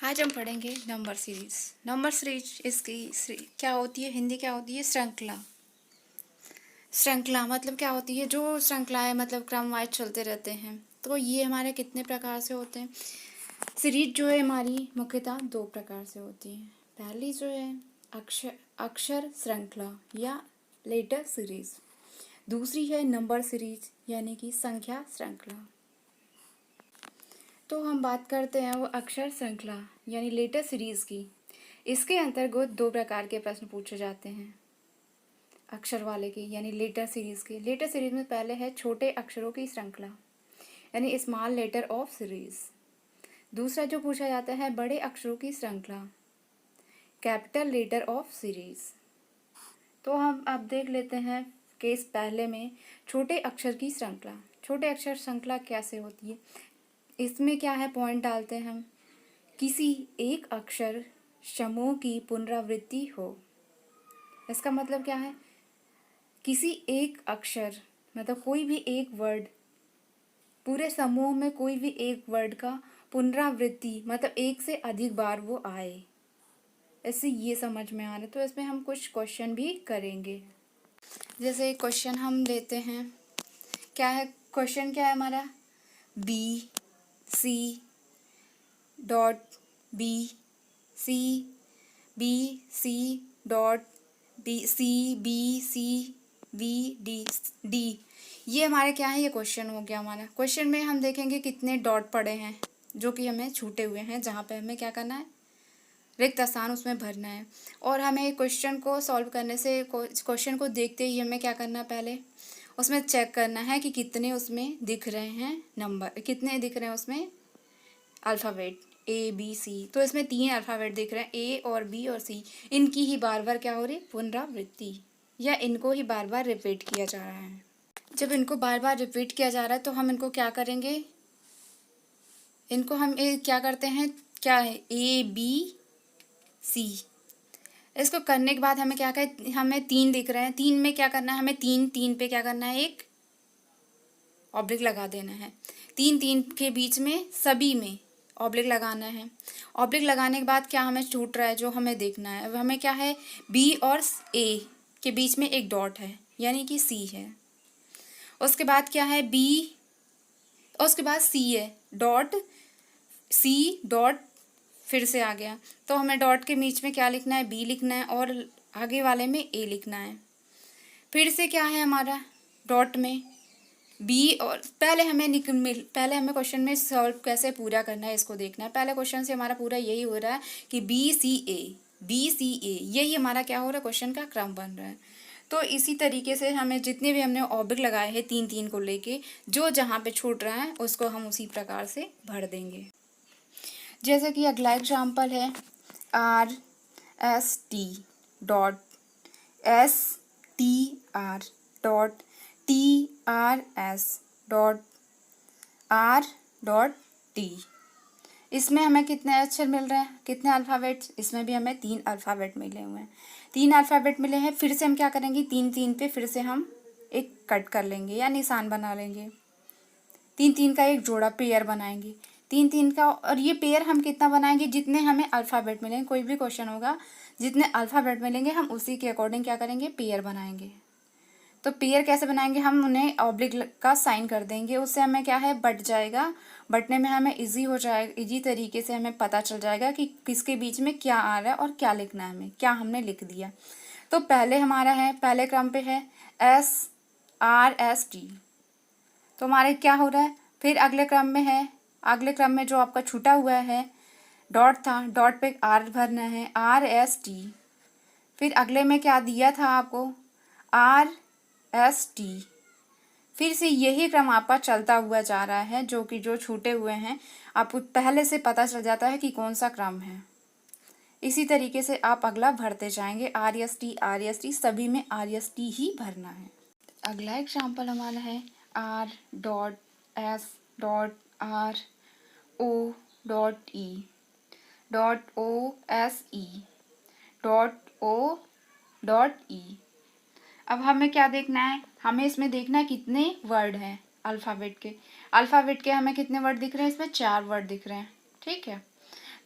आज हम पढ़ेंगे नंबर सीरीज। नंबर सीरीज इसकी क्या होती है, हिंदी क्या होती है, श्रृंखला। श्रृंखला मतलब क्या होती है, जो श्रृंखलाएं मतलब क्रम वाइज चलते रहते हैं। तो ये हमारे कितने प्रकार से होते हैं। सीरीज जो है हमारी मुख्यतः दो प्रकार से होती है। पहली जो है अक्षर अक्षर श्रृंखला या लेटर सीरीज। दूसरी है नंबर सीरीज यानी कि संख्या श्रृंखला। तो हम बात करते हैं वो अक्षर श्रृंखला यानी लेटर सीरीज की। इसके अंतर्गत दो प्रकार के प्रश्न पूछे जाते हैं अक्षर वाले के यानी लेटर सीरीज के। लेटर सीरीज में पहले है छोटे अक्षरों की श्रृंखला यानी स्मॉल लेटर ऑफ सीरीज। दूसरा जो पूछा जाता है बड़े अक्षरों की श्रृंखला, कैपिटल लेटर ऑफ सीरीज। तो हम अब देख लेते हैं केस पहले में छोटे अक्षर की श्रृंखला। छोटे अक्षर श्रृंखला कैसे होती है, इसमें क्या है, पॉइंट डालते हैं हम। किसी एक अक्षर समूह की पुनरावृत्ति हो। इसका मतलब क्या है, किसी एक अक्षर मतलब कोई भी एक वर्ड, पूरे समूह में कोई भी एक वर्ड का पुनरावृत्ति मतलब एक से अधिक बार वो आए, ऐसे ये समझ में आ रहा है। तो इसमें हम कुछ क्वेश्चन भी करेंगे। जैसे क्वेश्चन हम लेते हैं, क्या है क्वेश्चन, क्या है हमारा, B C dot B C B C dot B C B D D. ये हमारे क्या है, ये क्वेश्चन हो गया हमारा। क्वेश्चन में हम देखेंगे कितने डॉट पड़े हैं जो कि हमें छूटे हुए हैं, जहाँ पे हमें क्या करना है, रिक्त स्थान उसमें भरना है। और हमें क्वेश्चन को सॉल्व करने से, क्वेश्चन को देखते ही हमें क्या करना है, पहले उसमें चेक करना है कि कितने उसमें दिख रहे हैं नंबर, कितने दिख रहे हैं उसमें अल्फ़ाबेट ए बी सी। तो इसमें 3 अल्फ़ाबेट दिख रहे हैं, ए और बी और सी। इनकी ही बार बार क्या हो रही, पुनरावृत्ति, या इनको ही बार बार रिपीट किया जा रहा है। जब इनको बार बार रिपीट किया जा रहा है तो हम इनको क्या करेंगे, इनको हम क्या करते हैं, क्या है, ए बी सी। इसको करने के बाद हमें क्या करें, हमें 3 दिख रहे हैं, 3 में क्या करना है, हमें 3 पे क्या करना है, एक ऑब्लिक लगा देना है। 3 के बीच में सभी में ऑब्लिक लगाना है। ऑब्लिक लगाने के बाद क्या हमें छूट रहा है, जो हमें देखना है, अब हमें क्या है, बी और ए के बीच में एक डॉट है यानी कि सी है। उसके बाद क्या है, बी, उसके बाद सी है, डॉट सी डॉट फिर से आ गया। तो हमें डॉट के बीच में क्या लिखना है, बी लिखना है, और आगे वाले में ए लिखना है। फिर से क्या है हमारा, डॉट में बी, और पहले हमें क्वेश्चन में सॉल्व कैसे पूरा करना है इसको देखना है। पहले क्वेश्चन से हमारा पूरा यही हो रहा है कि बी सी ए, यही हमारा क्या हो रहा है, क्वेश्चन का क्रम बन रहा है। तो इसी तरीके से हमें जितने भी हमने ऑब्जेक्ट लगाए हैं 3 को लेके, जो जहाँ पे छूट रहा है उसको हम उसी प्रकार से भर देंगे। जैसे कि अगला एग्जाम्पल है R S T dot S T R dot T R S dot R dot T. इसमें हमें कितने अक्षर मिल रहे हैं, कितने अल्फ़ाबेट्स, इसमें भी हमें 3 अल्फ़ाबेट मिले हुए हैं। 3 अल्फ़ाबेट मिले हैं। फिर से हम क्या करेंगे, 3 पे फिर से हम एक कट कर लेंगे या निशान बना लेंगे। 3 का एक जोड़ा पेयर बनाएंगे। 3 का, और ये पेयर हम कितना बनाएंगे, जितने हमें अल्फ़ाबेट मिलेंगे, कोई भी क्वेश्चन होगा जितने अल्फ़ाबेट मिलेंगे हम उसी के अकॉर्डिंग क्या करेंगे, पेयर बनाएंगे। तो पेयर कैसे बनाएंगे, हम उन्हें ऑब्लिक का साइन कर देंगे, उससे हमें क्या है, बट जाएगा। बटने में हमें इजी हो जाएगा, इजी तरीके से हमें पता चल जाएगा कि किसके बीच में क्या आ रहा है और क्या लिखना है, हमें क्या हमने लिख दिया। तो पहले हमारा है, पहले क्रम पे है एस आर एस टी, तो हमारे क्या हो रहा है। फिर अगले क्रम में है, अगले क्रम में जो आपका छूटा हुआ है डॉट था, डॉट पे आर भरना है, आर एस टी। फिर अगले में क्या दिया था आपको, आर एस टी। फिर से यही क्रम आपका चलता हुआ जा रहा है, जो छूटे हुए हैं आपको पहले से पता चल जाता है कि कौन सा क्रम है। इसी तरीके से आप अगला भरते जाएंगे, आर एस टी, सभी में आर एस टी ही भरना है। अगला एग्जाम्पल हमारा है R dot S dot R O dot E dot O S E dot O dot E. अब हमें क्या देखना है, हमें इसमें देखना है कितने वर्ड हैं अल्फ़ाबेट के। हमें कितने वर्ड दिख रहे हैं, इसमें 4 वर्ड दिख रहे हैं, ठीक है।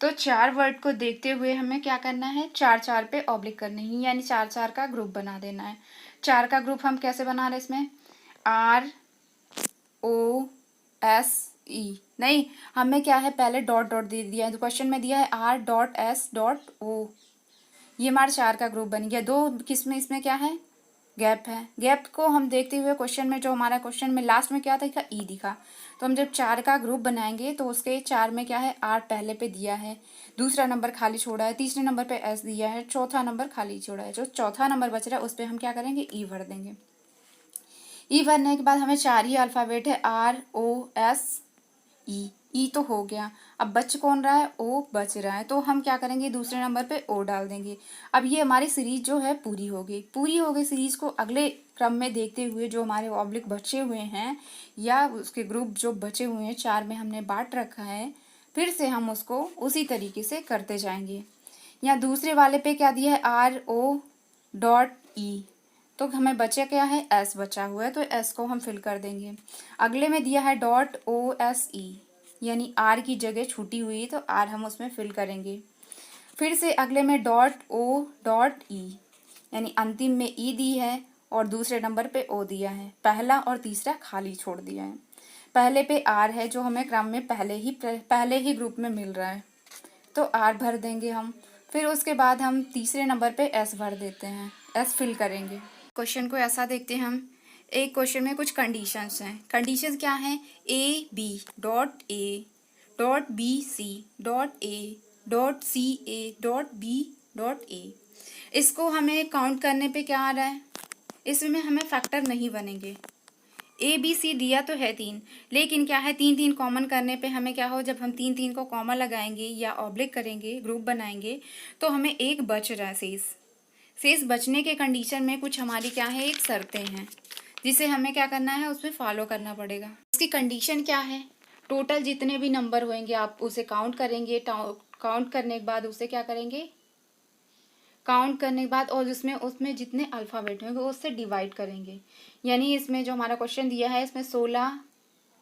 तो 4 वर्ड को देखते हुए हमें क्या करना है, 4 पे ऑब्लिक करनी है, यानी 4 का ग्रुप बना देना है। 4 का ग्रुप हम कैसे बना रहे हैं इसमें, ROSE, नहीं हमें क्या है पहले डॉट डॉट दे दिया है, तो क्वेश्चन में दिया है R.S.O, ये हमारा 4 का ग्रुप बन गया। 2 किस में इसमें क्या है, गैप है। गैप को हम देखते हुए क्वेश्चन में जो हमारा क्वेश्चन में लास्ट में क्या था, ई दिखा, तो हम जब 4 का ग्रुप बनाएंगे तो उसके 4 में क्या है, R पहले पे दिया है, दूसरा नंबर खाली छोड़ा है, तीसरे नंबर पे S दिया है, चौथा नंबर खाली छोड़ा है, जो चौथा नंबर बच रहा है उस पर हम क्या करेंगे, ई भर देंगे। ई भरने के बाद हमें 4 ही अल्फ़ाबेट है, ROSE, ई तो हो गया। अब बच कौन रहा है, ओ बच रहा है, तो हम क्या करेंगे, दूसरे नंबर पे ओ डाल देंगे। अब ये हमारी सीरीज जो है पूरी हो गई। सीरीज को अगले क्रम में देखते हुए जो हमारे ऑब्लिक बचे हुए हैं या उसके ग्रुप जो बचे हुए हैं 4 में हमने बांट रखा है, फिर से हम उसको उसी तरीके से करते जाएंगे। यहाँ दूसरे वाले पे क्या दिया है, RO.E, तो हमें बचा क्या है, S बचा हुआ है, तो S को हम फिल कर देंगे। अगले में दिया है .OSE, यानी R की जगह छूटी हुई तो R हम उसमें फिल करेंगे। फिर से अगले में .O.E, यानी अंतिम में E दी है और दूसरे नंबर पे O दिया है, पहला और तीसरा खाली छोड़ दिया है। पहले पे R है जो हमें क्रम में पहले ही ग्रुप में मिल रहा है, तो R भर देंगे हम। फिर उसके बाद हम तीसरे नंबर पे S भर देते हैं, S फिल करेंगे। क्वेश्चन को ऐसा देखते हैं हम, एक क्वेश्चन में कुछ कंडीशंस हैं। कंडीशंस क्या हैं, A.B.A.C.A.B.A. इसको हमें काउंट करने पे क्या आ रहा है, इसमें हमें फैक्टर नहीं बनेंगे। ABC दिया तो है 3, लेकिन क्या है 3 कॉमन करने पे हमें क्या हो, जब हम 3 को कॉमन लगाएंगे या ऑब्लिक करेंगे, ग्रुप बनाएंगे, तो हमें एक बच रहा है शेष बचने के कंडीशन में कुछ हमारी क्या है, एक शर्तें हैं जिसे हमें क्या करना है, उसमें फॉलो करना पड़ेगा। इसकी कंडीशन क्या है, टोटल जितने भी नंबर होंगे आप उसे काउंट करेंगे, काउंट करने के बाद उसे क्या करेंगे, काउंट करने के बाद और उसमें जितने अल्फ़ाबेट होंगे वो उससे डिवाइड करेंगे। यानी इसमें जो हमारा क्वेश्चन दिया है इसमें 16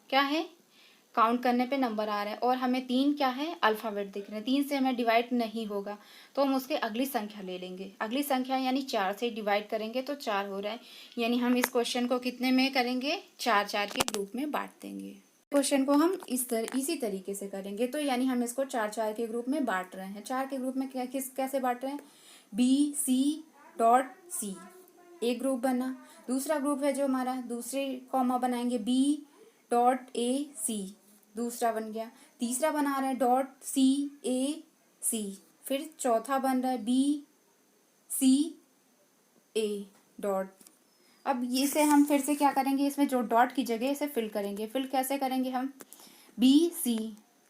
क्या है, काउंट करने पे नंबर आ रहा है और हमें 3 क्या है, अल्फ़ाबेट दिख रहे हैं। 3 से हमें डिवाइड नहीं होगा तो हम उसके अगली संख्या ले लेंगे, अगली संख्या यानी 4 से डिवाइड करेंगे तो 4 हो रहा है, यानी हम इस क्वेश्चन को कितने में करेंगे, 4 के ग्रुप में बांट देंगे। क्वेश्चन को हम इसी तरीके से करेंगे, तो यानी हम इसको 4 के ग्रुप में बांट रहे हैं। 4 के ग्रुप में कैसे बांट रहे हैं, BC.C, एक ग्रुप बना। दूसरा ग्रुप है जो हमारा, दूसरे कॉमा बनाएंगे B.AC, दूसरा बन गया। तीसरा बना रहे हैं .CAC, फिर चौथा बन रहा है BCA डॉट। अब इसे हम फिर से क्या करेंगे, इसमें जो डॉट की जगह इसे फिल करेंगे। फिल कैसे करेंगे हम, BC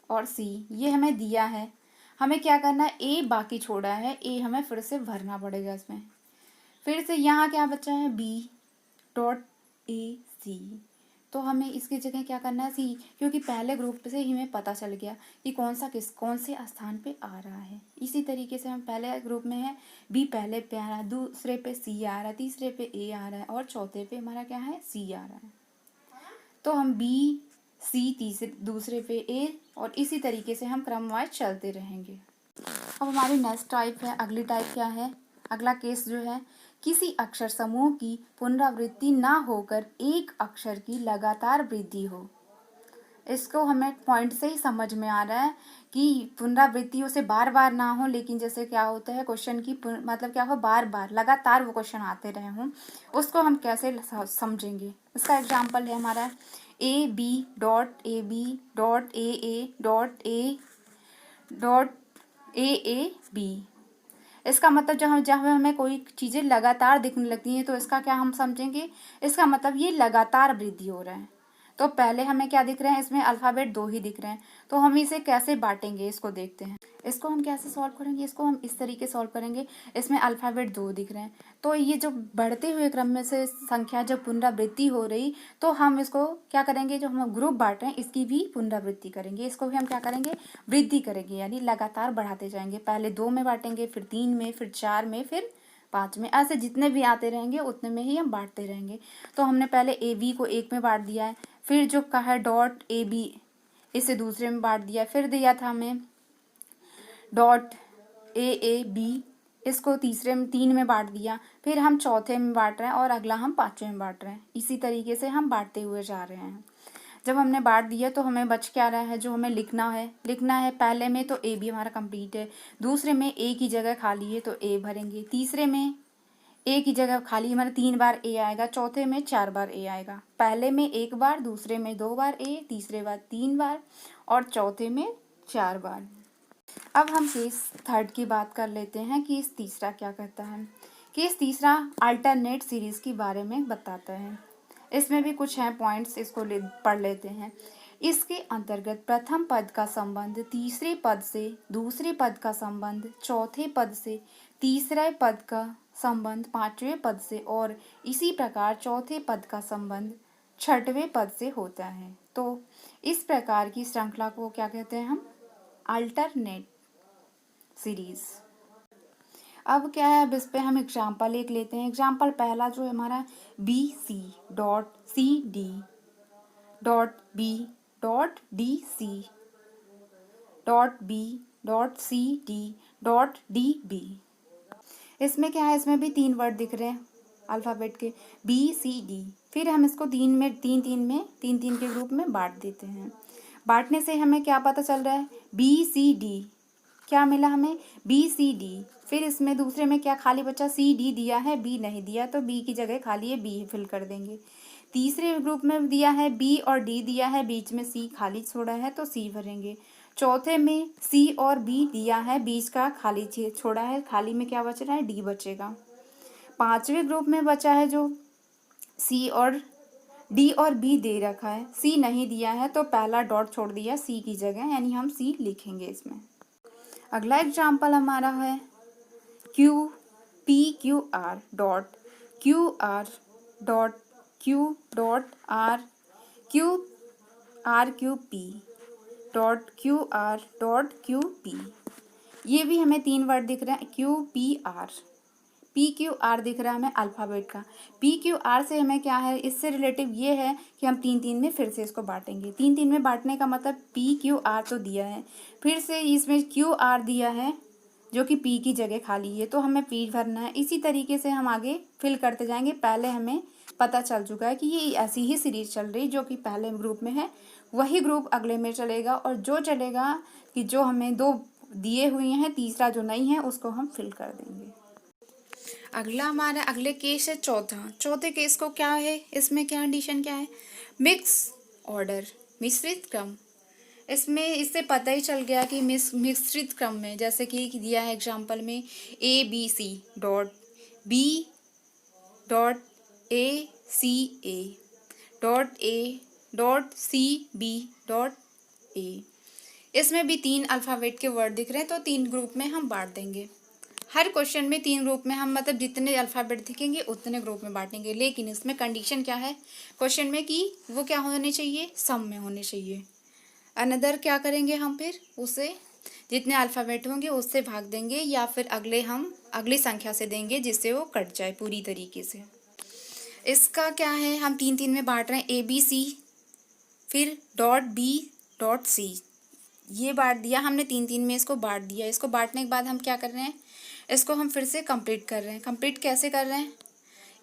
और C ये हमें दिया है, हमें क्या करना है, A बाकी छोड़ा है, A हमें फिर से भरना पड़ेगा इसमें। फिर से यहाँ क्या बचा है, B.AC, तो हमें इसकी जगह क्या करना है, C, क्योंकि पहले ग्रुप से ही हमें पता चल गया कि कौन से स्थान पे आ रहा है। इसी तरीके से हम पहले ग्रुप में है B पहले पे आ रहा है, दूसरे पे C आ रहा है, तीसरे पे A आ रहा है और चौथे पे हमारा क्या है, C आ रहा है। तो हम B.C दूसरे पे A और इसी तरीके से हम क्रमवार चलते रहेंगे। अब हमारी नेक्स्ट टाइप है, अगली टाइप क्या है, अगला केस जो है, किसी अक्षर समूह की पुनरावृत्ति ना होकर एक अक्षर की लगातार वृद्धि हो। इसको हमें पॉइंट से ही समझ में आ रहा है कि पुनरावृत्ति उसे बार बार ना हो, लेकिन जैसे क्या होता है क्वेश्चन की मतलब क्या हो, बार बार लगातार वो क्वेश्चन आते रहे हों, उसको हम कैसे समझेंगे। इसका एग्जाम्पल है हमारा AB.AB.A.A.A.B। इसका मतलब जब हमें कोई चीज़ें लगातार दिखने लगती हैं तो इसका क्या हम समझेंगे, इसका मतलब ये लगातार वृद्धि हो रहा है। तो पहले हमें क्या दिख रहे हैं, इसमें अल्फ़ाबेट 2 ही दिख रहे हैं, तो हम इसे कैसे बांटेंगे इसको देखते हैं। इसको हम कैसे सॉल्व करेंगे, इसको हम इस तरीके सॉल्व करेंगे, इसमें अल्फ़ाबेट 2 दिख रहे हैं, तो ये जो बढ़ते हुए क्रम में से संख्या जब पुनरावृत्ति हो रही तो हम इसको क्या करेंगे, जो हम ग्रुप बांट रहे हैं इसकी भी पुनरावृत्ति करेंगे, इसको भी हम क्या करेंगे, वृद्धि करेंगे, यानी लगातार बढ़ाते जाएंगे। पहले 2 में बांटेंगे, फिर 3 में, फिर 4 में, फिर 5 में, ऐसे जितने भी आते रहेंगे उतने में ही हम बांटते रहेंगे। तो हमने पहले AB को 1 में बांट दिया है, फिर जो कहा है .AB इसे दूसरे में बांट दिया, फिर दिया था हमें डॉट ए बी, इसको तीसरे में 3 में बांट दिया, फिर हम चौथे में बांट रहे हैं और अगला हम 5वें में बांट रहे हैं। इसी तरीके से हम बांटते हुए जा रहे हैं। जब हमने बांट दिया तो हमें बच क्या रहा है, जो हमें लिखना है पहले में तो ए भी हमारा कंप्लीट है, दूसरे में ए की जगह खाली है तो ए भरेंगे, तीसरे में ए की जगह खाली हमारा 3 बार ए आएगा, चौथे में 4 बार ए आएगा। पहले में 1 बार, दूसरे में 2 बार ए, तीसरे बार 3 बार और चौथे में 4 बार। अब हम केस थर्ड की बात कर लेते हैं। केस तीसरा क्या कहता है। केस तीसरा अल्टरनेट सीरीज के बारे में बताता है। इसमें भी कुछ हैं पॉइंट्स, इसको पढ़ लेते हैं। इसके अंतर्गत प्रथम पद का संबंध तीसरे पद से, दूसरे पद का संबंध चौथे पद से, तीसरे पद का संबंध 5वें पद से और इसी प्रकार चौथे पद का संबंध 6वें पद से होता है। तो इस प्रकार की श्रृंखला को क्या कहते हैं हम, अल्टरनेट सीरीज। अब क्या है, अब इस पे हम एग्जाम्पल एक लेते हैं। एग्जाम्पल पहला जो है हमारा BC dot CD dot B dot DC dot B dot CD dot DB। इसमें क्या है, इसमें भी 3 वर्ड दिख रहे हैं अल्फ़ाबेट के BCD। फिर हम इसको 3 के ग्रुप में बांट देते हैं। बांटने से हमें क्या पता चल रहा है, BCD क्या मिला हमें, BCD। फिर इसमें दूसरे में क्या खाली बचा, CD दिया है, B नहीं दिया तो B की जगह खाली है, B फिल कर देंगे। तीसरे ग्रुप में दिया है B और D दिया है, बीच में C खाली छोड़ा है तो C भरेंगे। चौथे में C और B दिया है, बीच का खाली छोड़ा है, खाली में क्या बच रहा है, D बचेगा। 5वें ग्रुप में बचा है जो C और D और B दे रखा है, C नहीं दिया है तो पहला डॉट छोड़ दिया C की जगह, यानी हम C लिखेंगे इसमें। अगला एग्जाम्पल हमारा है PQR dot QR dot Q dot RQP dot QR dot QP। ये भी हमें 3 वर्ड दिख रहे हैं, QPR। PQR दिख रहा है हमें अल्फ़ाबेट का। PQR से हमें क्या है, इससे रिलेटिव ये है कि हम 3 में फिर से इसको बांटेंगे। 3 में बांटने का मतलब PQR तो दिया है, फिर से इसमें QR दिया है जो कि P की जगह खाली है तो हमें P भरना है। इसी तरीके से हम आगे फिल करते जाएंगे। पहले हमें पता चल चुका है कि ये ऐसी ही सीरीज चल रही, जो कि पहले ग्रुप में है वही ग्रुप अगले में चलेगा, और जो चलेगा कि जो हमें 2 दिए हुए हैं, तीसरा जो नहीं है उसको हम फिल कर देंगे। अगला हमारा अगले केस है चौथे केस को क्या है, इसमें क्या कंडीशन क्या है, मिक्स ऑर्डर, मिश्रित क्रम। इसमें इससे पता ही चल गया कि मिश्रित क्रम में, जैसे कि दिया है एग्जाम्पल में ABC dot B dot ACA dot A dot CB dot A। इसमें भी 3 अल्फ़ाबेट के वर्ड दिख रहे हैं तो 3 ग्रुप में हम बांट देंगे। हर क्वेश्चन में 3 ग्रुप में हम, मतलब जितने अल्फ़ाबेट दिखेंगे उतने ग्रुप में बांटेंगे। लेकिन इसमें कंडीशन क्या है क्वेश्चन में कि वो क्या होने चाहिए, सम में होने चाहिए। अनदर क्या करेंगे हम, फिर उसे जितने अल्फ़ाबेट होंगे उससे भाग देंगे, या फिर हम अगली संख्या से देंगे जिससे वो कट जाए पूरी तरीके से। इसका क्या है, हम 3 में बांट रहे हैं ABC, फिर डॉट B डॉट C। ये बांट दिया हमने 3 में, इसको बांट दिया। इसको बांटने के बाद हम क्या कर रहे हैं, इसको हम फिर से कंप्लीट कर रहे हैं। कंप्लीट कैसे कर रहे हैं,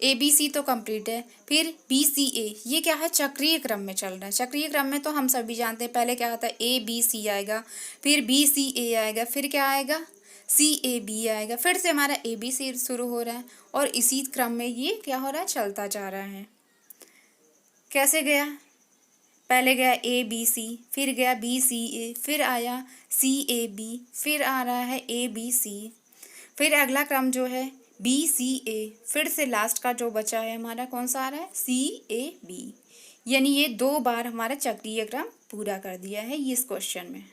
ABC तो कंप्लीट है, फिर BCA ये क्या है, चक्रीय क्रम में चल रहा है। चक्रीय क्रम में तो हम सभी जानते हैं, पहले क्या होता है ABC आएगा, फिर BCA आएगा, फिर क्या आएगा CAB आएगा, फिर से हमारा ABC शुरू हो रहा है, और इसी क्रम में ये क्या हो रहा है, चलता जा रहा है। कैसे गया, पहले गया ABC, फिर गया BCA, फिर आया CAB, फिर आ रहा है ABC, फिर अगला क्रम जो है BCA, फिर से लास्ट का जो बचा है हमारा कौन सा आ रहा है, CAB। यानी ये 2 बार हमारा चक्रीय क्रम पूरा कर दिया है इस क्वेश्चन में।